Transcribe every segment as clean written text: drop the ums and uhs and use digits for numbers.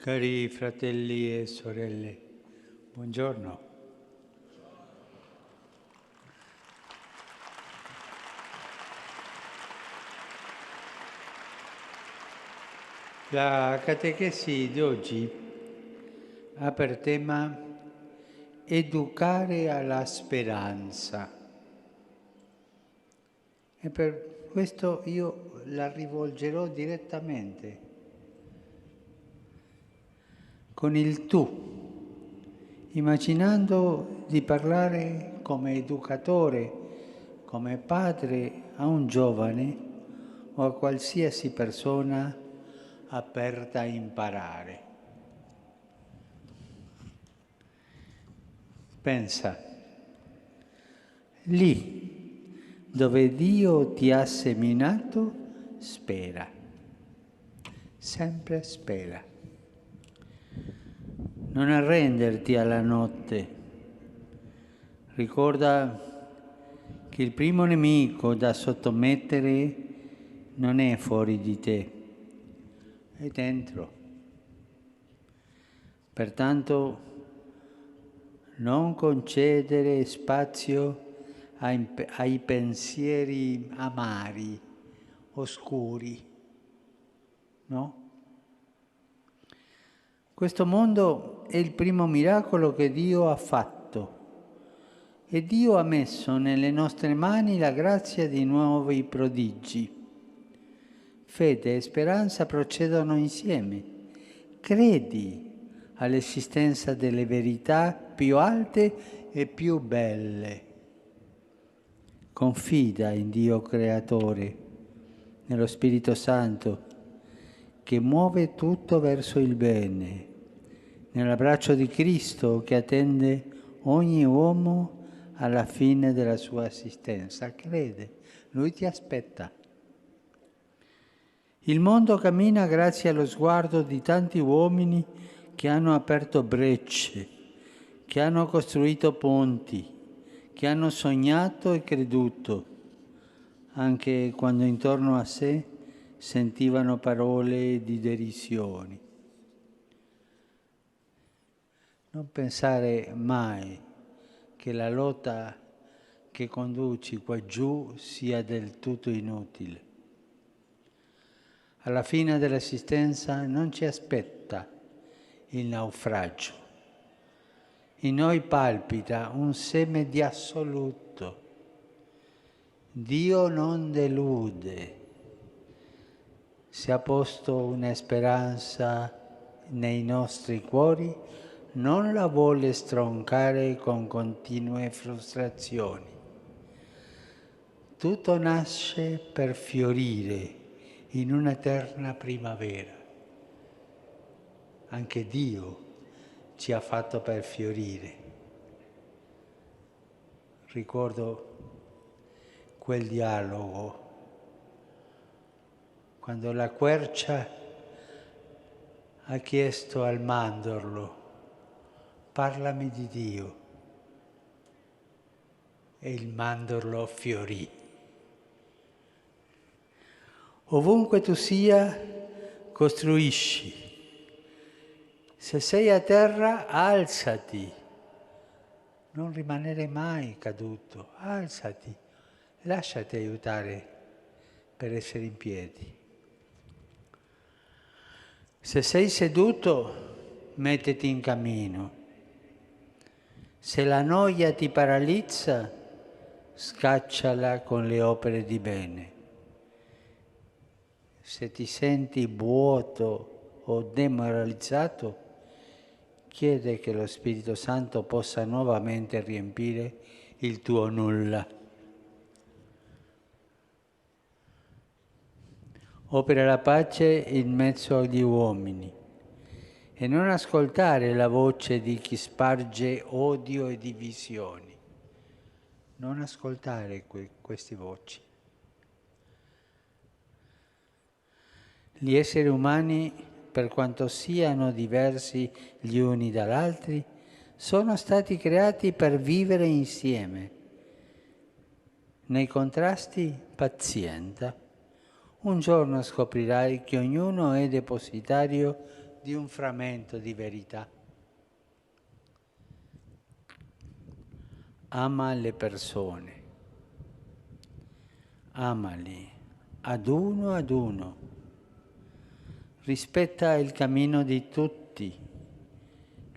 Cari fratelli e sorelle, buongiorno. La catechesi di oggi ha per tema educare alla speranza e per questo io la rivolgerò direttamente con il tu, immaginando di parlare come educatore, come padre a un giovane o a qualsiasi persona aperta a imparare. Pensa, lì dove Dio ti ha seminato, spera, sempre spera. Non arrenderti alla notte. Ricorda che il primo nemico da sottomettere non è fuori di te, è dentro. Pertanto non concedere spazio ai pensieri amari, oscuri, no? Questo mondo è il primo miracolo che Dio ha fatto e Dio ha messo nelle nostre mani la grazia di nuovi prodigi. Fede e speranza procedono insieme. Credi all'esistenza delle verità più alte e più belle. Confida in Dio Creatore, nello Spirito Santo, che muove tutto verso il bene, nell'abbraccio di Cristo che attende ogni uomo alla fine della sua esistenza. Crede, Lui ti aspetta. Il mondo cammina grazie allo sguardo di tanti uomini che hanno aperto brecce, che hanno costruito ponti, che hanno sognato e creduto, anche quando intorno a sé sentivano parole di derisioni. Non pensare mai che la lotta che conduci qua giù sia del tutto inutile. Alla fine dell'esistenza non ci aspetta il naufragio. In noi palpita un seme di assoluto. Dio non delude. Se ha posto una speranza nei nostri cuori, non la vuole stroncare con continue frustrazioni. Tutto nasce per fiorire in un'eterna primavera. Anche Dio ci ha fatto per fiorire. Ricordo quel dialogo quando la quercia ha chiesto al mandorlo: parlami di Dio, e il mandorlo fiorì. Ovunque tu sia, costruisci. Se sei a terra, alzati. Non rimanere mai caduto, alzati, lasciati aiutare per essere in piedi. Se sei seduto, mettiti in cammino. Se la noia ti paralizza, scacciala con le opere di bene. Se ti senti vuoto o demoralizzato, chiede che lo Spirito Santo possa nuovamente riempire il tuo nulla. Opera la pace in mezzo agli uomini e non ascoltare la voce di chi sparge odio e divisioni. Non ascoltare queste voci. Gli esseri umani, per quanto siano diversi gli uni dagli altri, sono stati creati per vivere insieme. Nei contrasti pazienta. Un giorno scoprirai che ognuno è depositario di un frammento di verità. Ama le persone, amali ad uno, rispetta il cammino di tutti,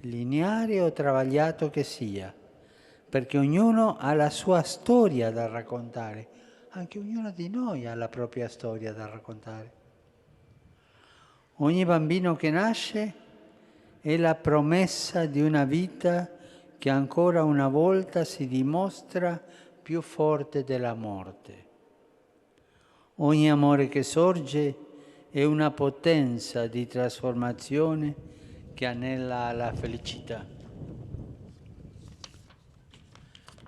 lineare o travagliato che sia, perché ognuno ha la sua storia da raccontare, anche ognuno di noi ha la propria storia da raccontare. Ogni bambino che nasce è la promessa di una vita che ancora una volta si dimostra più forte della morte. Ogni amore che sorge è una potenza di trasformazione che anela alla felicità.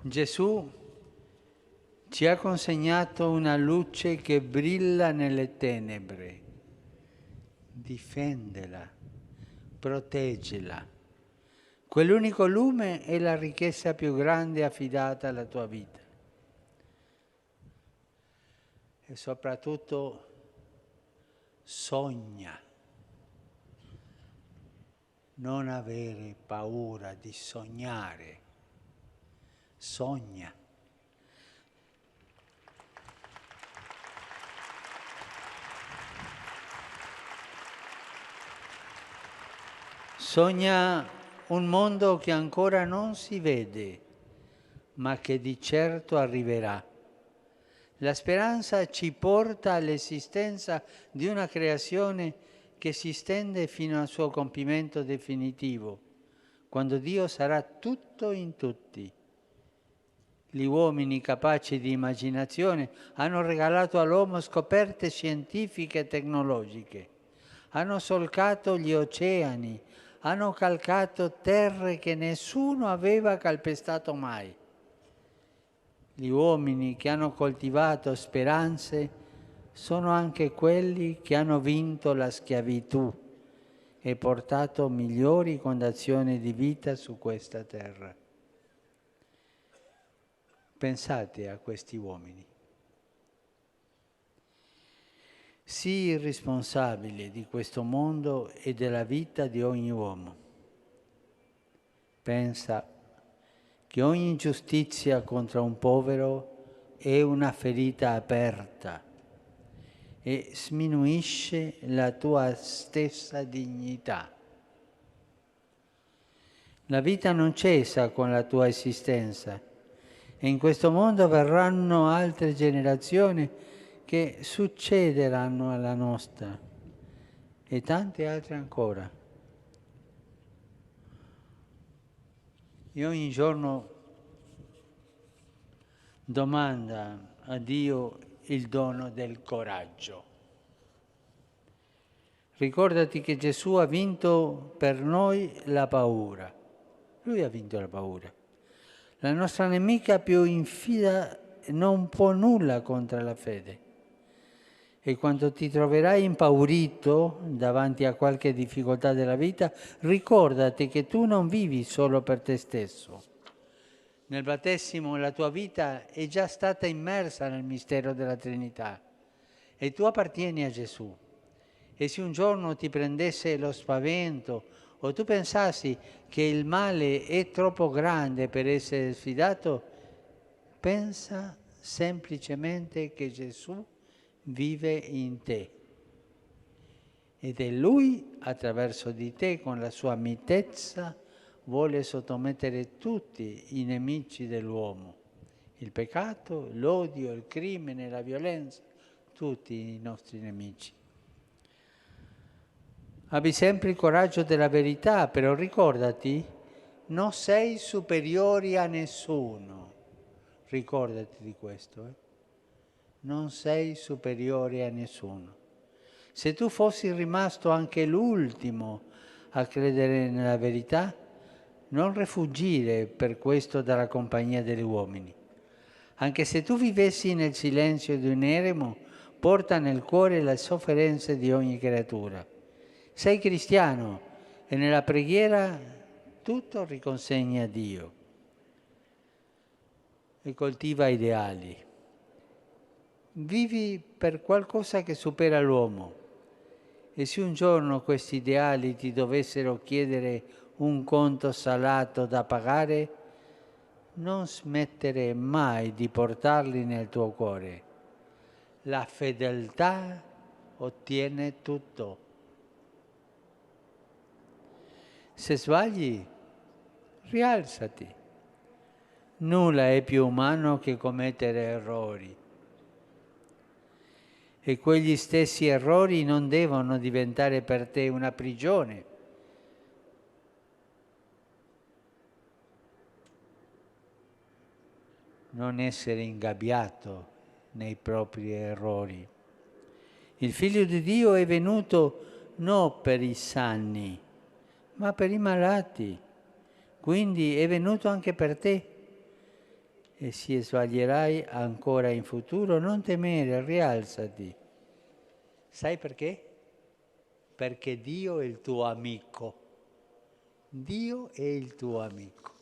Gesù ci ha consegnato una luce che brilla nelle tenebre. Difendela, proteggila. Quell'unico lume è la ricchezza più grande affidata alla tua vita. E soprattutto sogna. Non avere paura di sognare. Sogna. Sogna un mondo che ancora non si vede, ma che di certo arriverà. La speranza ci porta all'esistenza di una creazione che si stende fino al suo compimento definitivo, quando Dio sarà tutto in tutti. Gli uomini capaci di immaginazione hanno regalato all'uomo scoperte scientifiche e tecnologiche, hanno solcato gli oceani, hanno calcato terre che nessuno aveva calpestato mai. Gli uomini che hanno coltivato speranze sono anche quelli che hanno vinto la schiavitù e portato migliori condizioni di vita su questa terra. Pensate a questi uomini. Sii responsabile di questo mondo e della vita di ogni uomo. Pensa che ogni ingiustizia contro un povero è una ferita aperta e sminuisce la tua stessa dignità. La vita non cessa con la tua esistenza e in questo mondo verranno altre generazioni che succederanno alla nostra e tante altre ancora. E ogni giorno domanda a Dio il dono del coraggio. Ricordati che Gesù ha vinto per noi la paura. Lui ha vinto la paura. La nostra nemica più infida non può nulla contro la fede. E quando ti troverai impaurito davanti a qualche difficoltà della vita, ricordati che tu non vivi solo per te stesso. Nel battesimo la tua vita è già stata immersa nel mistero della Trinità e tu appartieni a Gesù. E se un giorno ti prendesse lo spavento o tu pensassi che il male è troppo grande per essere sfidato, pensa semplicemente che Gesù vive in te. Ed è Lui, attraverso di te, con la sua mitezza, vuole sottomettere tutti i nemici dell'uomo. Il peccato, l'odio, il crimine, la violenza, tutti i nostri nemici. Abbi sempre il coraggio della verità, però ricordati, non sei superiore a nessuno. Ricordati di questo. Non sei superiore a nessuno. Se tu fossi rimasto anche l'ultimo a credere nella verità, non rifuggire per questo dalla compagnia degli uomini. Anche se tu vivessi nel silenzio di un eremo, porta nel cuore le sofferenze di ogni creatura. Sei cristiano e nella preghiera tutto riconsegni a Dio e coltiva ideali. Vivi per qualcosa che supera l'uomo E se un giorno questi ideali ti dovessero chiedere un conto salato da pagare, non smettere mai di portarli nel tuo cuore. La fedeltà ottiene tutto. Se sbagli, rialzati. Nulla è più umano che commettere errori. E quegli stessi errori non devono diventare per te una prigione. Non essere ingabbiato nei propri errori. Il Figlio di Dio è venuto non per i sani, ma per i malati. Quindi è venuto anche per te. E se sbaglierai ancora in futuro, non temere, rialzati. Sai perché? Perché Dio è il tuo amico. Dio è il tuo amico.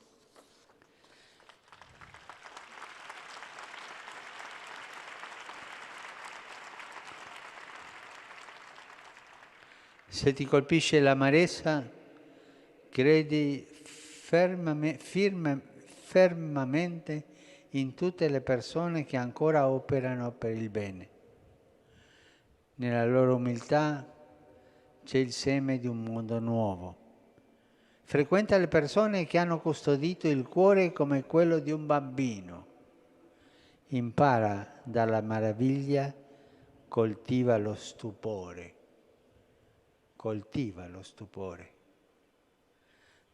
Se ti colpisce l'amarezza, credi fermamente in tutte le persone che ancora operano per il bene. Nella loro umiltà c'è il seme di un mondo nuovo. Frequenta le persone che hanno custodito il cuore come quello di un bambino. Impara dalla meraviglia, coltiva lo stupore. Coltiva lo stupore.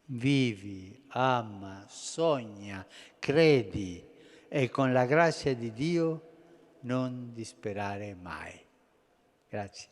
Vivi, ama, sogna, credi e con la grazia di Dio non disperare mai. Grazie.